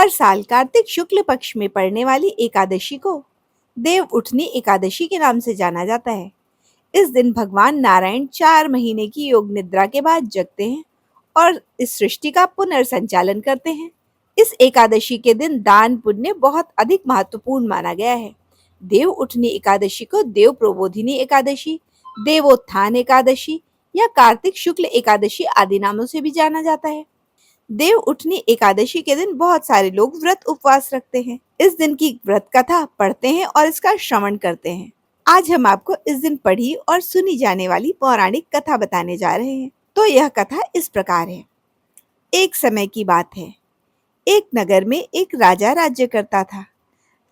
हर साल कार्तिक शुक्ल पक्ष में पड़ने वाली एकादशी को देव उठनी एकादशी के नाम से जाना जाता है। इस दिन भगवान नारायण 4 महीने की योग निद्रा के बाद जगते हैं और इस सृष्टि का पुनर्संचालन करते हैं। इस एकादशी के दिन दान पुण्य बहुत अधिक महत्वपूर्ण माना गया है। देव उठनी एकादशी को देव प्रबोधिनी एकादशी, देवोत्थान एकादशी या कार्तिक शुक्ल एकादशी आदि नामों से भी जाना जाता है। देव उठनी एकादशी के दिन बहुत सारे लोग व्रत उपवास रखते हैं। इस दिन की व्रत कथा पढ़ते हैं और इसका श्रवण करते हैं। आज हम आपको इस दिन पढ़ी और सुनी जाने वाली पौराणिक कथा बताने जा रहे हैं। तो यह कथा इस प्रकार है। एक समय की बात है। एक नगर में एक राजा राज्य करता था।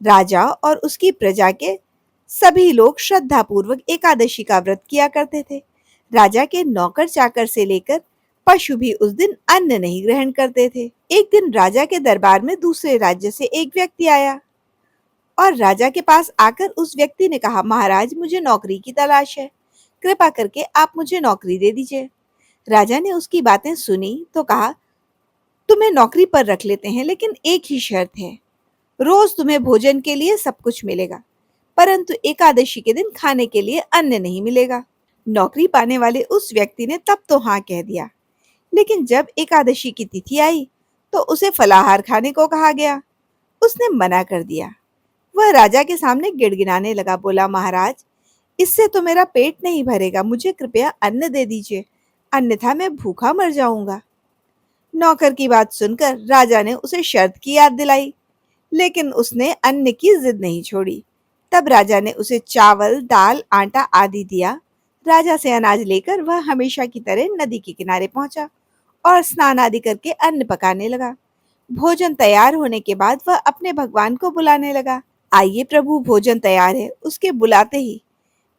राजा और उसकी प्रजा के सभी लोग श्रद्धा पूर्वक एकादशी का व्रत किया करते थे। राजा के नौकर चाकर से लेकर पशु भी उस दिन अन्न नहीं ग्रहण करते थे। एक दिन राजा के दरबार में दूसरे राज्य से एक व्यक्ति आया और राजा के पास आकर उस व्यक्ति ने कहा, महाराज, मुझे नौकरी की तलाश है, कृपा करके आप मुझे नौकरी दे दीजिए। राजा ने उसकी बातें सुनी तो कहा, तुम्हें नौकरी पर रख लेते हैं, लेकिन एक ही शर्त है, रोज तुम्हें भोजन के लिए सब कुछ मिलेगा, परंतु एकादशी के दिन खाने के लिए अन्न नहीं मिलेगा। नौकरी पाने वाले उस व्यक्ति ने तब तो हाँ कह दिया, लेकिन जब एकादशी की तिथि आई तो उसे फलाहार खाने को कहा गया। उसने मना कर दिया। वह राजा के सामने गिड़गिड़ाने लगा, बोला, महाराज, इससे तो मेरा पेट नहीं भरेगा, मुझे कृपया अन्न दे दीजिए, अन्यथा मैं भूखा मर जाऊंगा। नौकर की बात सुनकर राजा ने उसे शर्त की याद दिलाई, लेकिन उसने अन्न की जिद नहीं छोड़ी। तब राजा ने उसे चावल, दाल, आटा आदि दिया। राजा से अनाज लेकर वह हमेशा की तरह नदी के किनारे पहुंचा और स्नान आदि करके अन्न पकाने लगा। भोजन तैयार होने के बाद वह अपने भगवान को बुलाने लगा। आइए प्रभु, भोजन तैयार है। उसके बुलाते ही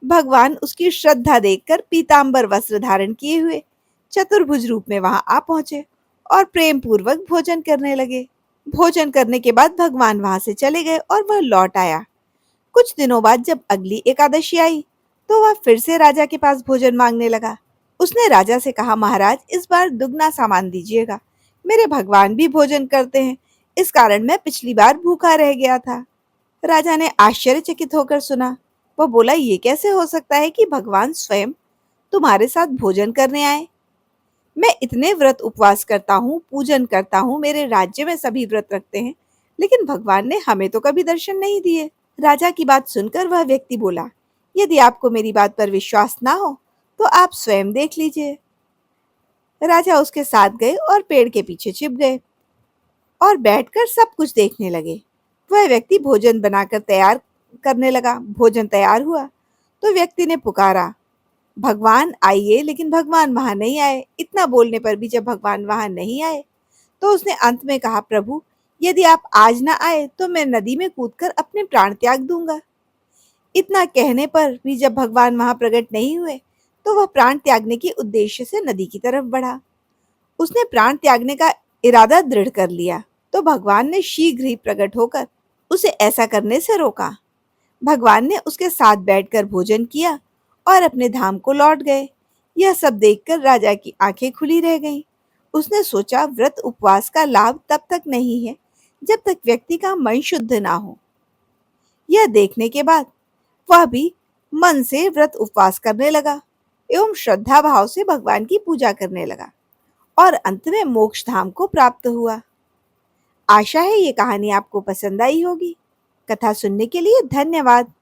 भगवान उसकी श्रद्धा देखकर पीतांबर वस्त्र धारण किए हुए चतुर्भुज रूप में वहां आ पहुंचे और प्रेम पूर्वक भोजन करने लगे। भोजन करने के बाद भगवान वहां से चले गए और वह लौट आया। कुछ दिनों बाद जब अगली एकादशी आई तो वह फिर से राजा के पास भोजन मांगने लगा। उसने राजा से कहा, महाराज, इस बार दुगना सामान दीजिएगा, मेरे भगवान भी भोजन करते हैं, इस कारण मैं पिछली बार भूखा रह गया था। राजा ने आश्चर्यचकित होकर सुना। वह बोला, ये कैसे हो सकता है कि भगवान स्वयं तुम्हारे साथ भोजन करने आए? मैं इतने व्रत उपवास करता हूँ, पूजन करता हूँ, मेरे राज्य में सभी व्रत रखते हैं, लेकिन भगवान ने हमें तो कभी दर्शन नहीं दिए। राजा की बात सुनकर वह व्यक्ति बोला, यदि आपको मेरी बात पर विश्वास ना हो तो आप स्वयं देख लीजिए। राजा उसके साथ गए और पेड़ के पीछे छिप गए और बैठकर सब कुछ देखने लगे। वह व्यक्ति भोजन बनाकर तैयार करने लगा। भोजन तैयार हुआ तो व्यक्ति ने पुकारा, भगवान आइए, लेकिन भगवान वहां नहीं आए। इतना बोलने पर भी जब भगवान वहां नहीं आए तो उसने अंत में कहा, प्रभु, यदि आप आज ना आए तो मैं नदी में कूदकर अपने प्राण त्याग दूंगा। इतना कहने पर भी जब भगवान वहां प्रकट नहीं हुए तो वह प्राण त्यागने के उद्देश्य से नदी की तरफ बढ़ा। उसने प्राण त्यागने का इरादा दृढ़ कर लिया तो भगवान ने शीघ्र ही प्रकट होकर उसे ऐसा करने से रोका। भगवान ने उसके साथ बैठकर भोजन किया और अपने धाम को लौट गए। यह सब देखकर राजा की आंखें खुली रह गईं। उसने सोचा, व्रत उपवास का लाभ तब तक नहीं है जब तक व्यक्ति का मन शुद्ध ना हो। यह देखने के बाद वह भी मन से व्रत उपवास करने लगा एवं श्रद्धा भाव से भगवान की पूजा करने लगा और अंत में मोक्ष धाम को प्राप्त हुआ। आशा है ये कहानी आपको पसंद आई होगी। कथा सुनने के लिए धन्यवाद।